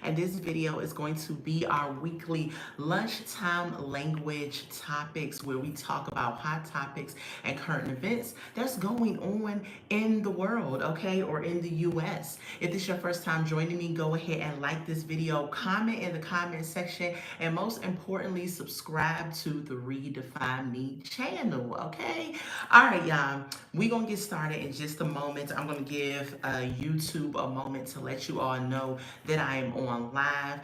and this video is going to be our weekly lunchtime language topics where we talk about hot topics and current events that's going on in the world, okay, or in the US. If this is your first time joining me, go ahead and like this video, comment in the comment section, and most importantly, subscribe to the Redefine Me channel, okay? All right, y'all, we're gonna get started in just a moment. I'm gonna give YouTube a moment to let you all know that I am on live.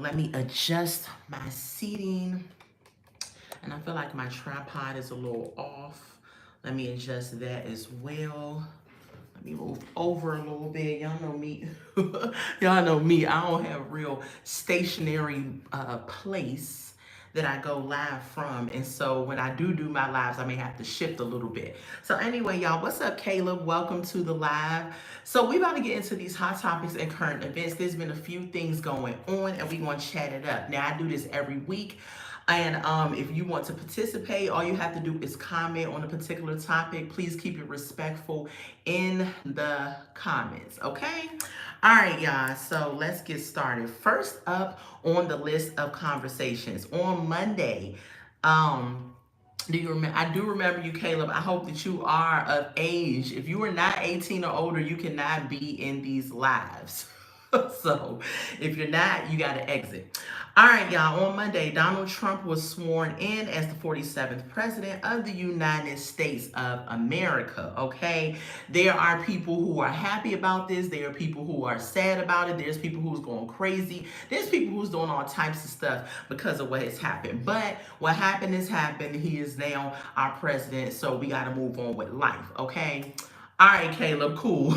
Let me adjust my seating, and I feel like my tripod is a little off. Let me adjust that as well. Let me move over a little bit. Y'all know me. Y'all know me. I don't have a real stationary place that I go live from. And so when I do my lives, I may have to shift a little bit. So anyway, y'all, what's up, Caleb? Welcome to the live. So we about to get into these hot topics and current events. There's been a few things going on, and we're going to chat it up. Now, I do this every week. And if you want to participate, all you have to do is comment on a particular topic. Please keep it respectful in the comments, okay? All right, y'all, so let's get started. First up on the list of conversations, on Monday, do you remember? I do remember you, Caleb. I hope that you are of age. If you are not 18 or older, you cannot be in these lives. So if you're not, you got to exit. All right, y'all. On Monday, Donald Trump was sworn in as the 47th president of the United States of America. Okay, there are people who are happy about this. There are people who are sad about it. There's people who's going crazy. There's people who's doing all types of stuff because of what has happened. But what happened has happened. He is now our president, so we got to move on with life. Okay. All right, Caleb, cool.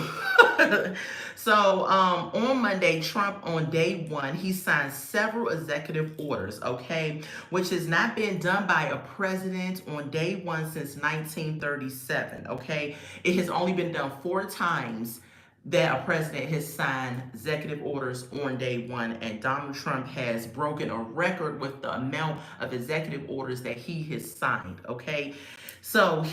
So on Monday, Trump on day one, he signed several executive orders, okay, which has not been done by a president on day one since 1937, okay? It has only been done 4 times that a president has signed executive orders on day one, and Donald Trump has broken a record with the amount of executive orders that he has signed, okay? So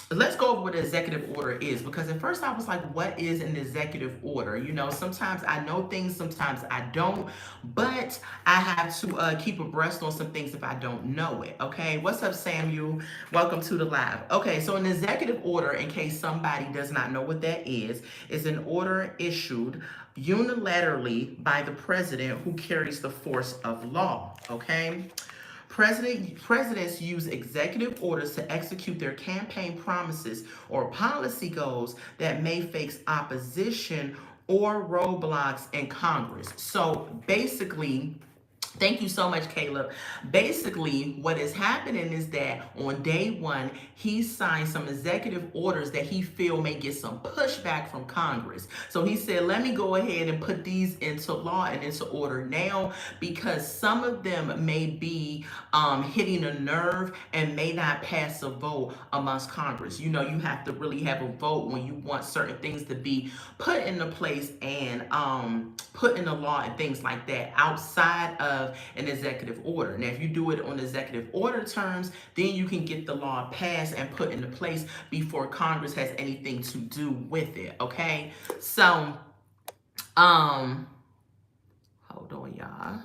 let's go over what an executive order is, because at first I was like, what is an executive order? You know, sometimes I know things, sometimes I don't, but I have to keep abreast on some things if I don't know it, okay? What's up, Samuel? Welcome to the live. Okay, so an executive order, in case somebody does not know what that is an order issued unilaterally by the president who carries the force of law, okay? Presidents use executive orders to execute their campaign promises or policy goals that may face opposition or roadblocks in Congress. So basically, thank you so much, Caleb. Basically, what is happening is that on day one, he signed some executive orders that he feel may get some pushback from Congress. So he said, let me go ahead and put these into law and into order now, because some of them may be hitting a nerve and may not pass a vote amongst Congress. You know, you have to really have a vote when you want certain things to be put into place and put into law and things like that outside of an executive order. Now, if you do it on executive order terms, then you can get the law passed and put into place before Congress has anything to do with it. Okay, so hold on, y'all.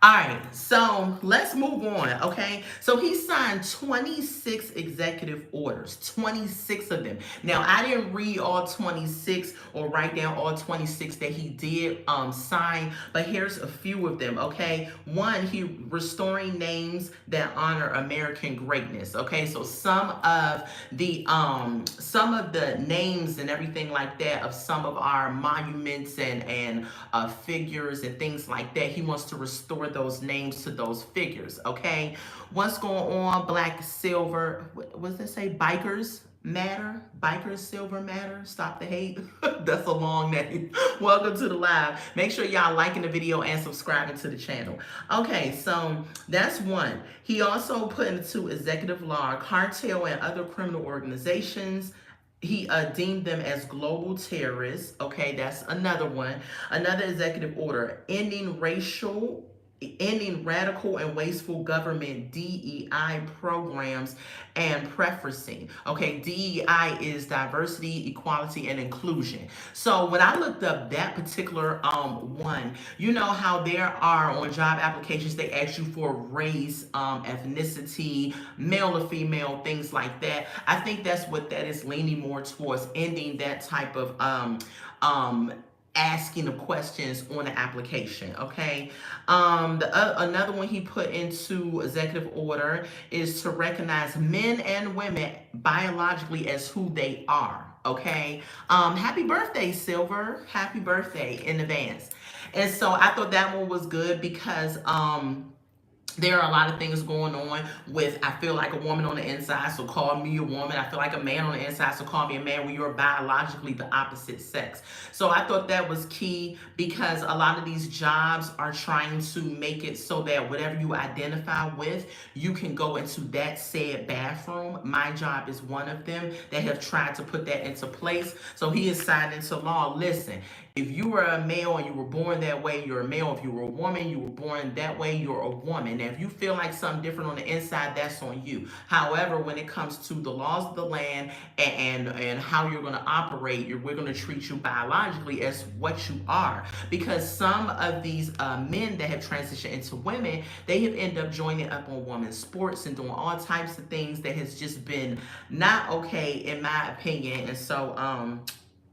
All right, so let's move on, okay? So he signed 26 executive orders, 26 of them. Now, I didn't read all 26 or write down all 26 that he did sign, but here's a few of them, okay? One, he restoring names that honor American greatness, okay? So some of the names and everything like that of some of our monuments and figures and things like that, he wants to restore those names to those figures, okay? What's going on? Black, silver, what does that say? Bikers matter? Bikers, silver matter? Stop the hate? That's a long name. Welcome to the live. Make sure y'all liking the video and subscribing to the channel. Okay, so that's one. He also put into executive law cartel and other criminal organizations. He deemed them as global terrorists. Okay, that's another one. Another executive order, ending racial ending radical and wasteful government DEI programs and preferencing. Okay, DEI is diversity, equality, and inclusion. So when I looked up that particular one, you know how there are on job applications they ask you for race, ethnicity, male or female, things like that. I think that's what that is leaning more towards, ending that type of um asking of questions on the application. Okay, another one he put into executive order is to recognize men and women biologically as who they are. Okay, happy birthday, Silver, happy birthday in advance. And so I thought that one was good because there are a lot of things going on with I feel like a woman on the inside, so call me a woman. I feel like a man on the inside, so call me a man, when you're biologically the opposite sex. So I thought that was key because a lot of these jobs are trying to make it so that whatever you identify with, you can go into that said bathroom. My job is one of them that have tried to put that into place. So he is signed into law. Listen, if you were a male and you were born that way, you're a male. If you were a woman, you were born that way, you're a woman. And if you feel like something different on the inside, that's on you. However, when it comes to the laws of the land and how you're going to operate, we're going to treat you biologically as what you are. Because some of these men that have transitioned into women, they have ended up joining up on women's sports and doing all types of things that has just been not okay, in my opinion. And so,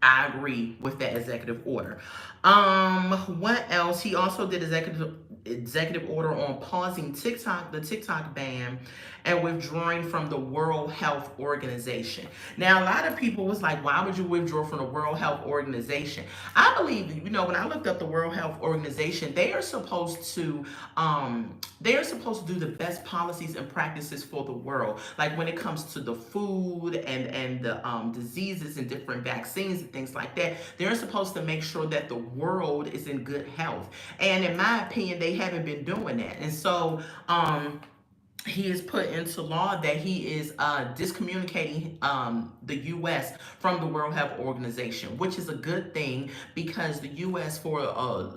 I agree with that executive order. What else? He also did executive order on pausing the TikTok ban, and withdrawing from the World Health Organization. Now, a lot of people was like, why would you withdraw from the World Health Organization? I believe, when I looked up the World Health Organization, they are supposed to do the best policies and practices for the world. Like when it comes to the food and the diseases and different vaccines and things like that, they're supposed to make sure that the world is in good health. And in my opinion, they haven't been doing that. And so, he has put into law that he is discommunicating the U.S. from the World Health Organization, which is a good thing because the U.S. for a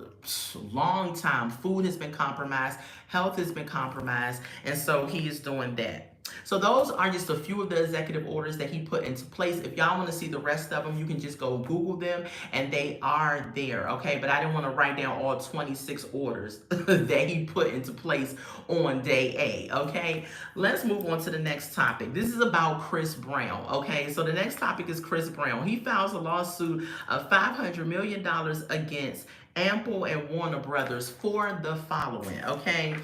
long time, food has been compromised, health has been compromised, and so he is doing that. So those are just a few of the executive orders that he put into place. If y'all want to see the rest of them, you can just go Google them and they are there, okay? But I didn't want to write down all 26 orders that he put into place on day A, okay? Let's move on to the next topic. This is about Chris Brown, okay? So the next topic is Chris Brown. He files a lawsuit of $500 million against Apple and Warner Brothers for the following, okay?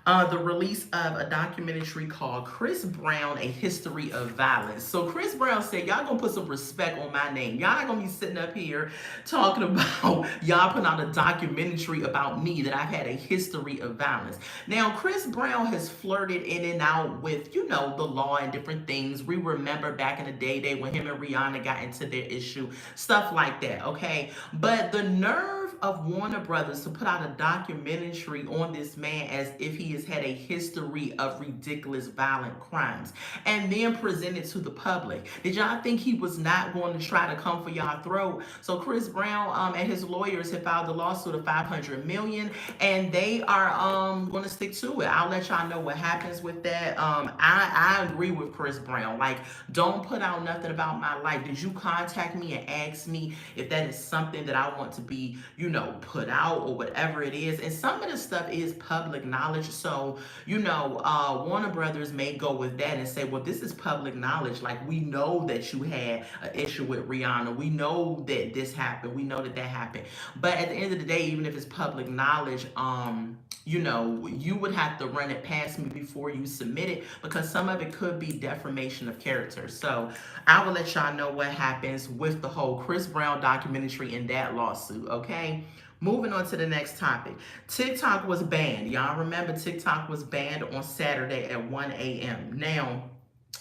The release of a documentary called Chris Brown, A History of Violence. So Chris Brown said, y'all gonna put some respect on my name. Y'all not gonna be sitting up here talking about y'all putting out a documentary about me that I've had a history of violence. Now, Chris Brown has flirted in and out with, the law and different things. We remember back in the day when him and Rihanna got into their issue, stuff like that, okay? But the nerve of Warner Brothers to put out a documentary on this man as if he has had a history of ridiculous violent crimes and then present it to the public. Did y'all think he was not going to try to come for y'all throat? So Chris Brown and his lawyers have filed a lawsuit of $500 million, and they are going to stick to it. I'll let y'all know what happens with that. I agree with Chris Brown. Like, don't put out nothing about my life. Did you contact me and ask me if that is something that I want to be, put out or whatever it is? And some of the stuff is public knowledge. So, Warner Brothers may go with that and say, well, this is public knowledge. Like, we know that you had an issue with Rihanna. We know that this happened. We know that happened. But at the end of the day, even if it's public knowledge, you would have to run it past me before you submit it, because some of it could be defamation of character. So I will let y'all know what happens with the whole Chris Brown documentary in that lawsuit, okay? Moving on to the next topic. TikTok was banned. Y'all remember TikTok was banned on Saturday at 1 a.m. Now,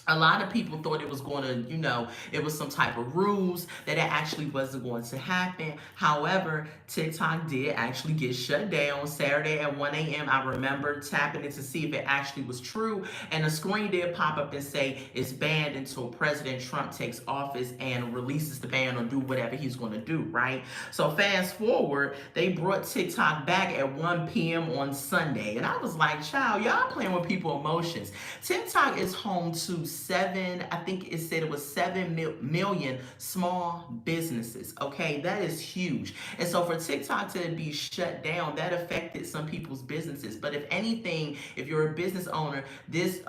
A lot of people thought it was going to, it was some type of ruse, that it actually wasn't going to happen. However, TikTok did actually get shut down Saturday at 1 a.m. I remember tapping it to see if it actually was true. And the screen did pop up and say it's banned until President Trump takes office and releases the ban or do whatever he's going to do, right? So fast forward, they brought TikTok back at 1 p.m. on Sunday. And I was like, child, y'all playing with people's emotions. TikTok is home to I think it said it was 7 million small businesses. Okay, that is huge. And so for TikTok to be shut down, that affected some people's businesses. But if anything, if you're a business owner, this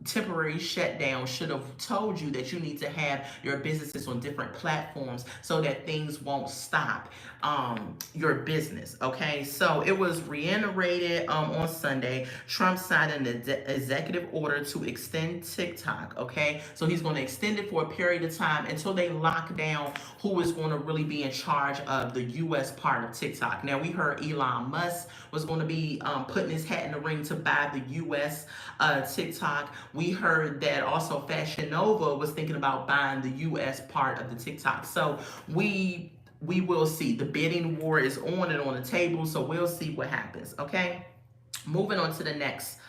temporary shutdown should have told you that you need to have your businesses on different platforms so that things won't stop your business. Okay, so it was reiterated on Sunday. Trump signed an executive order to extend TikTok. Okay, so he's going to extend it for a period of time until they lock down who is going to really be in charge of the U.S. part of TikTok. Now, we heard Elon Musk was going to be putting his hat in the ring to buy the U.S. TikTok. We heard that also Fashion Nova was thinking about buying the U.S. part of the TikTok. So we will see. The bidding war is on and on the table, so we'll see what happens. Okay, moving on to the next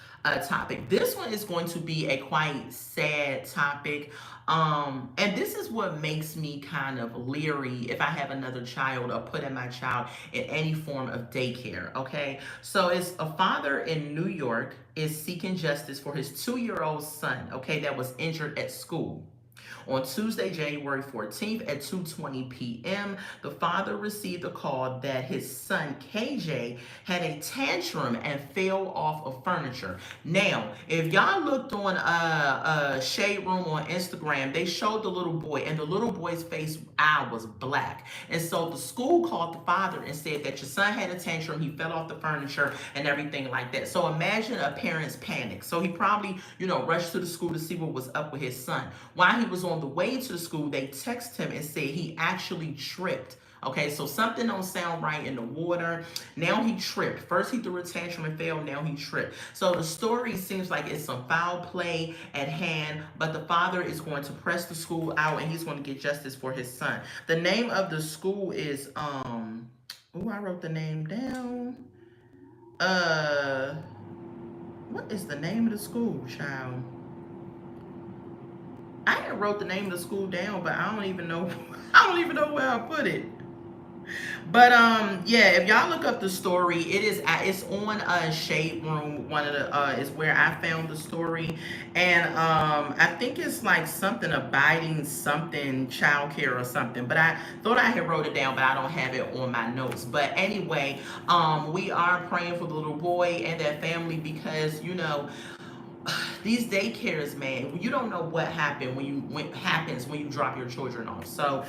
topic. This one is going to be a quite sad topic. And this is what makes me kind of leery if I have another child or putting my child in any form of daycare. Okay, so it's a father in New York is seeking justice for his 2-year-old son, okay, that was injured at school. On Tuesday, January 14th at 2:20 p.m., the father received a call that his son KJ had a tantrum and fell off of furniture. Now, if y'all looked on Shade Room on Instagram, they showed the little boy, and the little boy's face eye was black. And so the school called the father and said that your son had a tantrum, he fell off the furniture and everything like that. So imagine a parent's panic. So he probably, rushed to the school to see what was up with his son. While he was on the way to the school, they texted him and said he actually tripped. Okay, so something don't sound right in the water. Now he tripped. First he threw a tantrum and fell, now he tripped. So the story seems like it's some foul play at hand, but the father is going to press the school out and he's going to get justice for his son. The name of the school is, I wrote the name down. What is the name of the school, child? I had wrote the name of the school down, but I don't even know. I don't even know where I put it. But yeah, if y'all look up the story, it's on Shade Room. One of the is where I found the story, and I think it's like something abiding something childcare or something. But I thought I had wrote it down, but I don't have it on my notes. But anyway, we are praying for the little boy and that family because these daycares, man, you don't know what happens when you drop your children off. So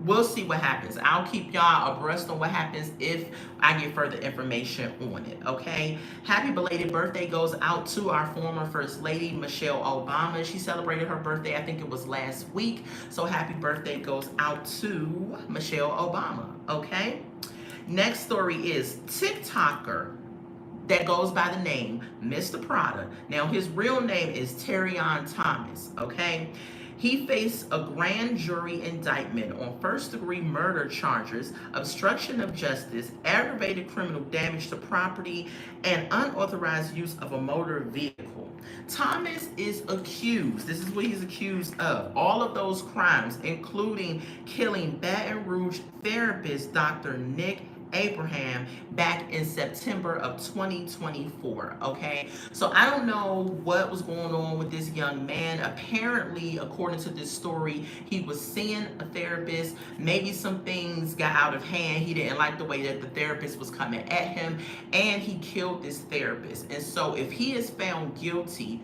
we'll see what happens. I'll keep y'all abreast on what happens if I get further information on it. Okay, happy belated birthday goes out to our former First Lady Michelle Obama. She celebrated her birthday, I think it was last week, so happy birthday goes out to Michelle Obama. Okay, next story is TikToker that goes by the name Mr. Prada. Now, his real name is Terrion Thomas, okay? He faced a grand jury indictment on first-degree murder charges, obstruction of justice, aggravated criminal damage to property, and unauthorized use of a motor vehicle. Thomas is accused, this is what he's accused of, all of those crimes, including killing Baton Rouge therapist Dr. Nick Abraham back in September of 2024. Okay, so I don't know what was going on with this young man. Apparently, according to this story, he was seeing a therapist. Maybe some things got out of hand. He didn't like the way that the therapist was coming at him, and he killed this therapist. And so if he is found guilty,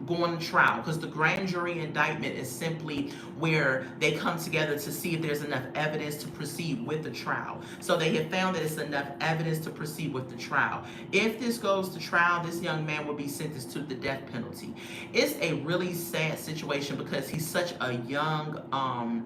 going to trial, because the grand jury indictment is simply where they come together to see if there's enough evidence to proceed with the trial. So they have found that it's enough evidence to proceed with the trial. If this goes to trial, this young man will be sentenced to the death penalty. It's a really sad situation because he's such a young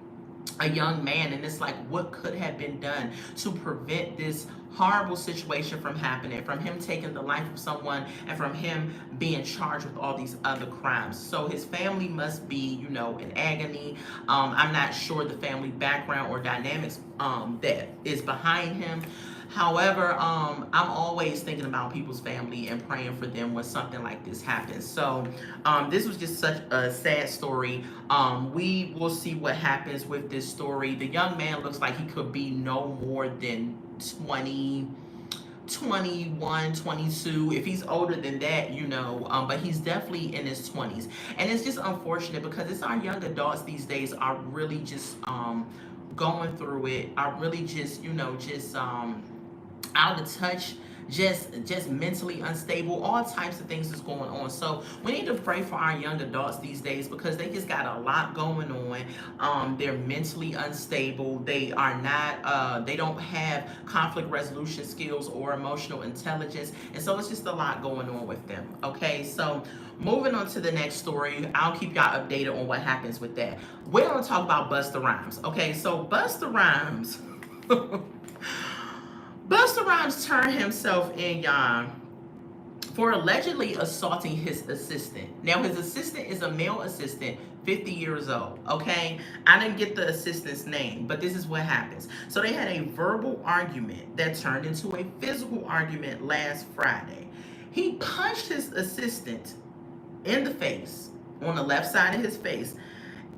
a young man, and it's like, what could have been done to prevent this horrible situation from happening, from him taking the life of someone, and from him being charged with all these other crimes. So his family must be, in agony. I'm not sure the family background or dynamics that is behind him. However, I'm always thinking about people's family and praying for them when something like this happens. So, this was just such a sad story. We will see what happens with this story. The young man looks like he could be no more than 20, 21, 22. If he's older than that, but he's definitely in his 20s. And it's just unfortunate because it's our young adults these days are really just going through it, are really just, out of touch, just mentally unstable. All types of things is going on. So we need to pray for our young adults these days because they just got a lot going on. They're mentally unstable. They are not they don't have conflict resolution skills or emotional intelligence, and so it's just a lot going on with them. Okay, so moving on to the next story, I'll keep y'all updated on what happens with that. We're gonna talk about Busta Rhymes. Okay, so Busta Rhymes Busta Rhymes turned himself in, y'all, for allegedly assaulting his assistant. Now, his assistant is a male assistant, 50 years old, okay? I didn't get the assistant's name, but this is what happens. So they had a verbal argument that turned into a physical argument last Friday. He punched his assistant in the face, on the left side of his face,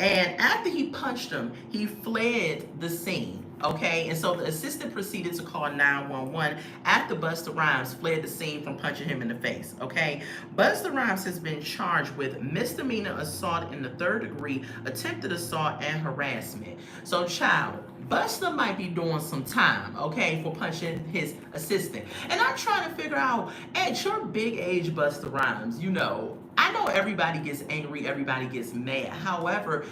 and after he punched him, he fled the scene. Okay, and so the assistant proceeded to call 911 after Busta Rhymes fled the scene from punching him in the face. Okay, Busta Rhymes has been charged with misdemeanor assault in the third degree, attempted assault, and harassment. So, child, Busta might be doing some time, okay, for punching his assistant. And I'm trying to figure out, at your big age, Busta Rhymes, I know everybody gets angry, everybody gets mad. However,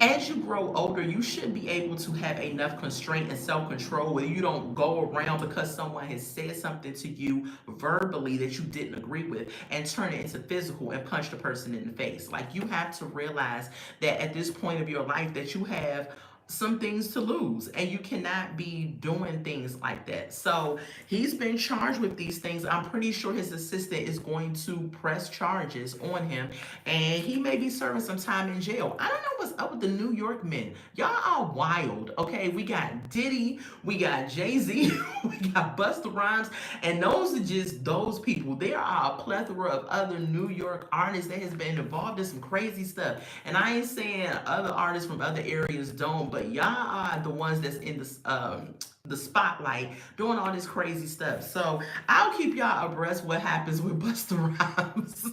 as you grow older, you should be able to have enough constraint and self-control where you don't go around because someone has said something to you verbally that you didn't agree with and turn it into physical and punch the person in the face. Like, you have to realize that at this point of your life that you have some things to lose and you cannot be doing things like that. So he's been charged with these things. I'm pretty sure his assistant is going to press charges on him and he may be serving some time in jail. I don't know what's up with the New York men. Y'all are wild. Okay, we got Diddy, we got Jay-Z, we got Busta Rhymes, and those are just those people. There are a plethora of other New York artists that has been involved in some crazy stuff, and I ain't saying other artists from other areas don't, but y'all are the ones that's in the spotlight doing all this crazy stuff. So I'll keep y'all abreast what happens with Busta Rhymes.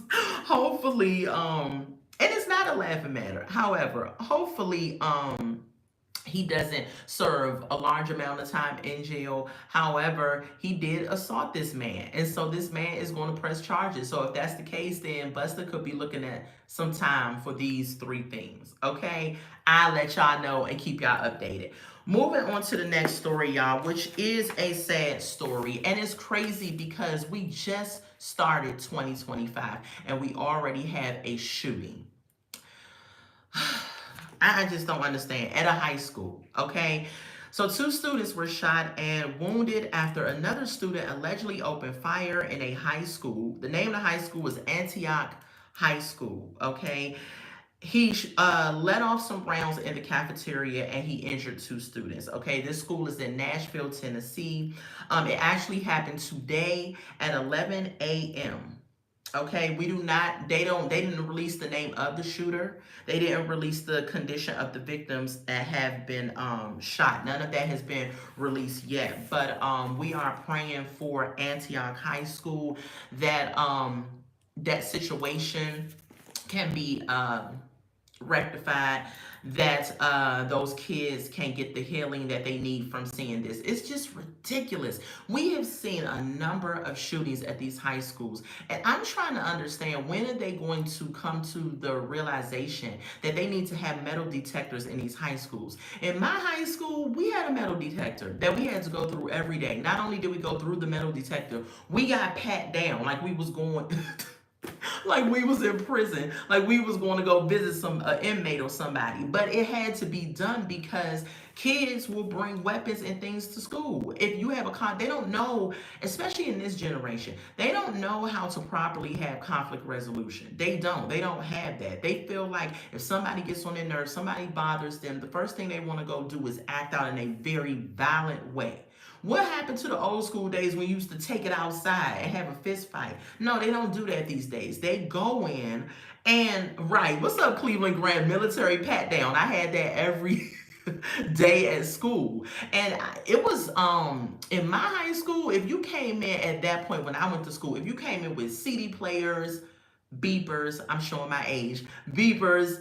Hopefully, and it's not a laughing matter. However, hopefully, he doesn't serve a large amount of time in jail. However, he did assault this man. And so this man is going to press charges. So if that's the case, then Busta could be looking at some time for these three things. Okay? I'll let y'all know and keep y'all updated. Moving on to the next story, y'all, which is a sad story. And it's crazy because we just started 2025 and we already have a shooting. I just don't understand. At a high school, okay? So 2 students were shot and wounded after another student allegedly opened fire in a high school. The name of the high school was Antioch High School, okay? He let off some rounds in the cafeteria and he injured 2 students, okay? This school is in Nashville, Tennessee. It actually happened today at 11 a.m. Okay, they didn't release the name of the shooter. They didn't release the condition of the victims that have been shot. None of that has been released yet. But we are praying for Antioch High School that that situation can be rectified, that those kids can get the healing that they need from seeing this. It's just ridiculous. We have seen a number of shootings at these high schools, and I'm trying to understand, when are they going to come to the realization that they need to have metal detectors in these high schools? In my high school, we had a metal detector that we had to go through every day. Not only did we go through the metal detector, we got pat down like we was going Like we was in prison, like we was going to go visit some inmate or somebody. But it had to be done because kids will bring weapons and things to school. If you have they don't know, especially in this generation, they don't know how to properly have conflict resolution. They don't have that. They feel like if somebody gets on their nerves, somebody bothers them, the first thing they want to go do is act out in a very violent way. What happened to the old school days when you used to take it outside and have a fist fight? No, they don't do that these days. They go in and, right, what's up, Cleveland Grant? Military pat down. I had that every day at school. And it was in my high school, if you came in at that point when I went to school, if you came in with CD players, beepers, I'm showing my age, beepers,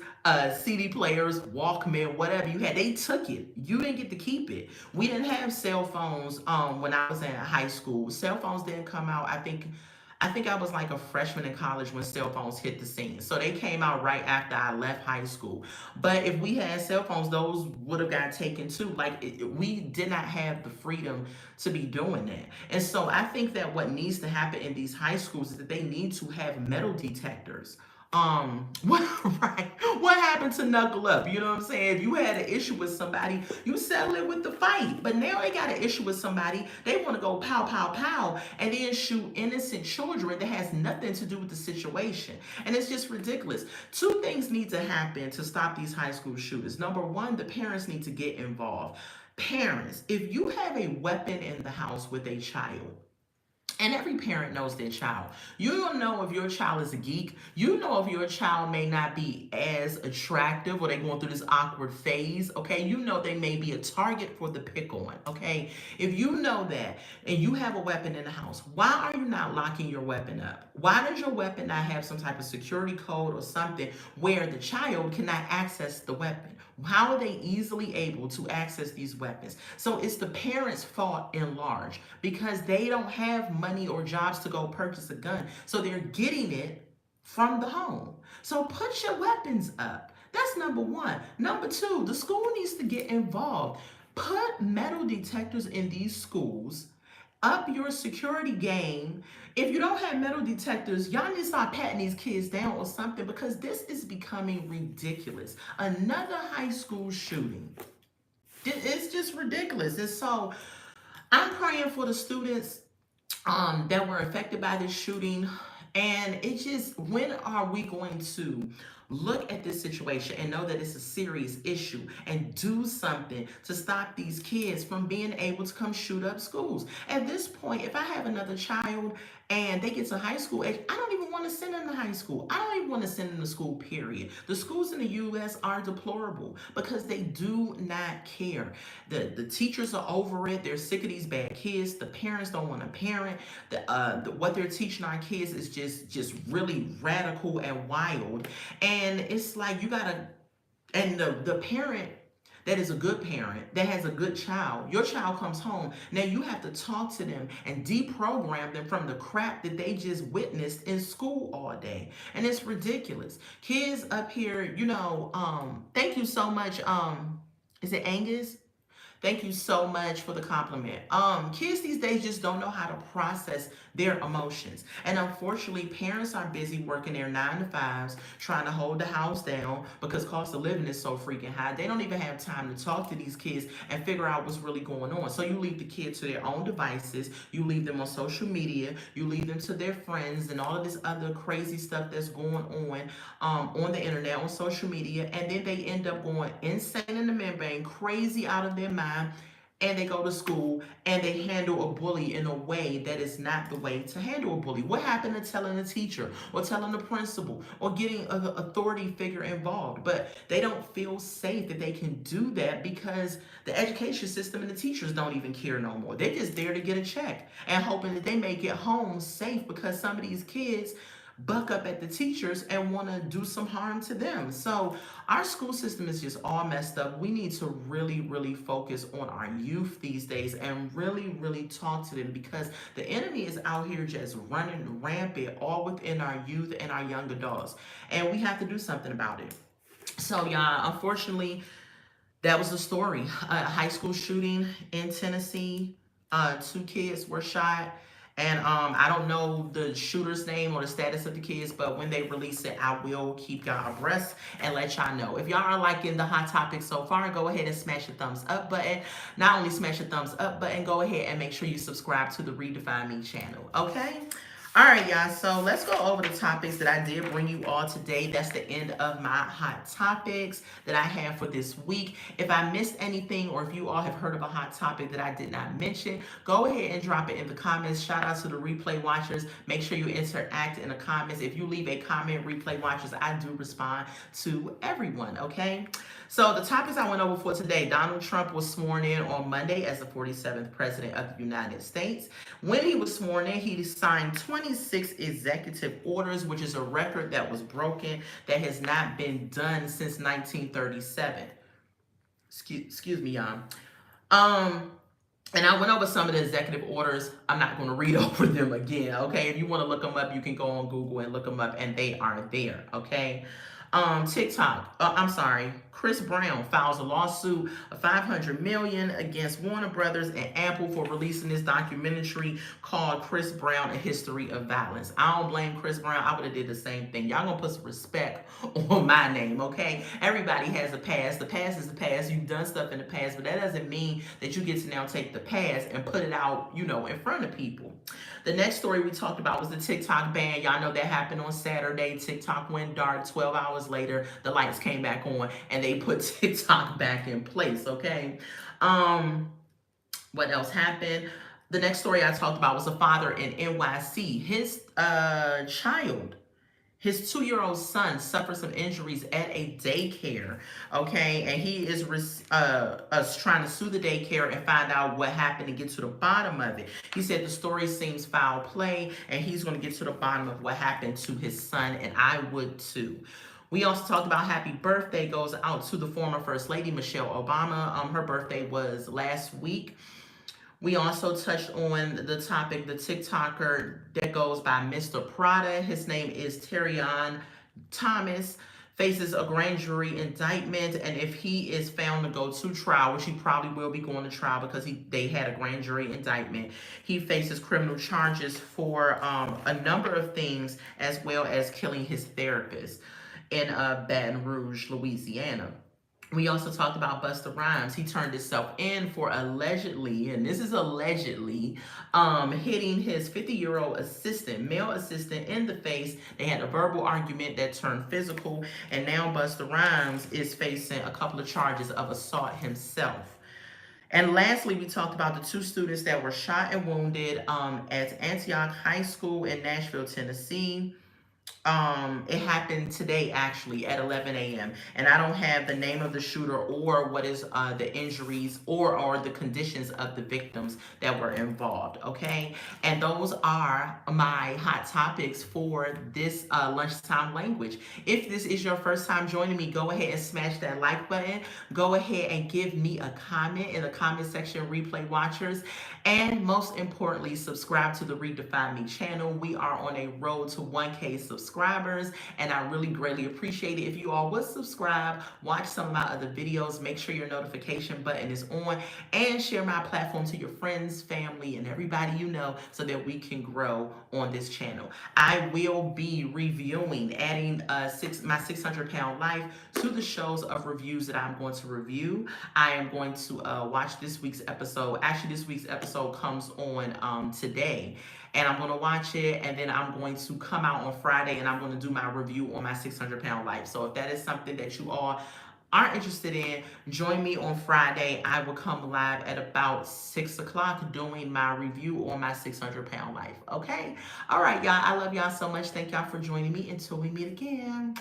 CD players, Walkman, whatever you had, they took it. You didn't get to keep it. We didn't have cell phones when I was in high school. Cell phones didn't come out. I think I was like a freshman in college when cell phones hit the scene. So they came out right after I left high school. But if we had cell phones, those would have got taken too. Like we did not have the freedom to be doing that. And so I think that what needs to happen in these high schools is that they need to have metal detectors. What right? What happened to knuckle up? You know what I'm saying? If you had an issue with somebody, you settle it with the fight. But now they got an issue with somebody, they want to go pow pow pow and then shoot innocent children that has nothing to do with the situation. And it's just ridiculous. Two things need to happen to stop these high school shooters. Number one, the parents need to get involved. Parents, if you have a weapon in the house with a child, and every parent knows their child. You don't know if your child is a geek. You know if your child may not be as attractive or they're going through this awkward phase, okay? You know they may be a target for the pick on, okay? If you know that and you have a weapon in the house, why are you not locking your weapon up? Why does your weapon not have some type of security code or something where the child cannot access the weapon? How are they easily able to access these weapons? So it's the parents' fault in large because they don't have money or jobs to go purchase a gun. So they're getting it from the home. So put your weapons up. That's number one. Number two, the school needs to get involved. Put metal detectors in these schools. Up your security game. If you don't have metal detectors, y'all need to start patting these kids down or something because this is becoming ridiculous. Another high school shooting. It's just ridiculous. And so I'm praying for the students that were affected by this shooting. And it just, when are we going to look at this situation and know that it's a serious issue and do something to stop these kids from being able to come shoot up schools? At this point, if I have another child and they get to high school age, I don't even want to send them to high school. I don't even want to send them to school, period. The schools in the U.S. are deplorable because they do not care. The teachers are over it. They're sick of these bad kids. The parents don't want to parent. What they're teaching our kids is just really radical and wild. And it's like you gotta, and the parent that is a good parent, that has a good child, your child comes home, now you have to talk to them and deprogram them from the crap that they just witnessed in school all day. And it's ridiculous. Kids up here, thank you so much. Is it Angus? Thank you so much for the compliment. Kids these days just don't know how to process their emotions. And unfortunately, parents are busy working their 9 to 5s, trying to hold the house down because cost of living is so freaking high. They don't even have time to talk to these kids and figure out what's really going on. So you leave the kids to their own devices, you leave them on social media, you leave them to their friends and all of this other crazy stuff that's going on the internet, on social media, and then they end up going insane in the membrane, crazy out of their mind, and they go to school and they handle a bully in a way that is not the way to handle a bully. What happened to telling a teacher or telling the principal or getting an authority figure involved? But they don't feel safe that they can do that because the education system and the teachers don't even care no more. They're just there to get a check and hoping that they make it home safe because some of these kids buck up at the teachers and want to do some harm to them. So our school system is just all messed up. We need to really, really focus on our youth these days and really, really talk to them because the enemy is out here just running rampant all within our youth and our young adults. And we have to do something about it. So, y'all, unfortunately, that was the story. A high school shooting in Tennessee. 2 kids were shot. And I don't know the shooter's name or the status of the kids, but when they release it, I will keep y'all abreast and let y'all know. If y'all are liking the hot topic so far, go ahead and smash the thumbs up button. Not only smash the thumbs up button, go ahead and make sure you subscribe to the Redefine Me channel. Okay? All right, y'all. So let's go over the topics that I did bring you all today. That's the end of my hot topics that I have for this week. If I missed anything or if you all have heard of a hot topic that I did not mention, go ahead and drop it in the comments. Shout out to the replay watchers. Make sure you interact in the comments. If you leave a comment, replay watchers, I do respond to everyone, okay? So the topics I went over for today, Donald Trump was sworn in on Monday as the 47th president of the United States. When he was sworn in, he signed 26 executive orders, which is a record that was broken that has not been done since 1937. Excuse me, y'all. And I went over some of the executive orders. I'm not going to read over them again, okay? If you want to look them up, you can go on Google and look them up, and they are there, okay? Chris Brown files a lawsuit of $500 million against Warner Brothers and Apple for releasing this documentary called Chris Brown: A History of Violence. I don't blame Chris Brown. I would have did the same thing. Y'all gonna put some respect on my name, okay? Everybody has a past. The past is the past. You've done stuff in the past, but that doesn't mean that you get to now take the past and put it out, in front of people. The next story we talked about was the TikTok ban. Y'all know that happened on Saturday. TikTok went dark. 12 hours later, the lights came back on and they put TikTok back in place, okay? What else happened? The next story I talked about was a father in NYC. His child, his 2-year-old son, suffered some injuries at a daycare, okay? And he is trying to sue the daycare and find out what happened and get to the bottom of it. He said the story seems foul play, and he's going to get to the bottom of what happened to his son, and I would too. We also talked about happy birthday goes out to the former First Lady, Michelle Obama. Her birthday was last week. We also touched on the topic, the TikToker that goes by Mr. Prada. His name is Terrion Thomas. Faces a grand jury indictment, and if he is found to go to trial, which he probably will be going to trial because they had a grand jury indictment, he faces criminal charges for a number of things, as well as killing his therapist in Baton Rouge, Louisiana. We also talked about Busta Rhymes. He turned himself in for allegedly, and this is allegedly, hitting his 50-year-old male assistant in the face. They had a verbal argument that turned physical, and now Busta Rhymes is facing a couple of charges of assault himself. And lastly, we talked about the 2 students that were shot and wounded at Antioch High School in Nashville, Tennessee. It happened today, actually, at 11 a.m. And I don't have the name of the shooter or what is the injuries or the conditions of the victims that were involved, okay? And those are my hot topics for this lunchtime language. If this is your first time joining me, go ahead and smash that like button. Go ahead and give me a comment in the comment section, replay watchers. And most importantly, subscribe to the Redefine Me channel. We are on a road to 1K subscribers, and I really greatly appreciate it if you all would subscribe, watch some of my other videos, make sure your notification button is on, and share my platform to your friends, family, and everybody you know so that we can grow on this channel. I will be reviewing, adding my 600-pound life to the shows of reviews that I'm going to review. I am going to watch this week's episode. Actually, this week's episode comes on today, and I'm going to watch it, and then I'm going to come out on Friday and I'm going to do my review on my 600-pound life. So if that is something that you all are interested in, join me on Friday. I will come live at about 6 o'clock doing my review on my 600-pound life. Okay? All right, y'all. I love y'all so much. Thank y'all for joining me. Until we meet again.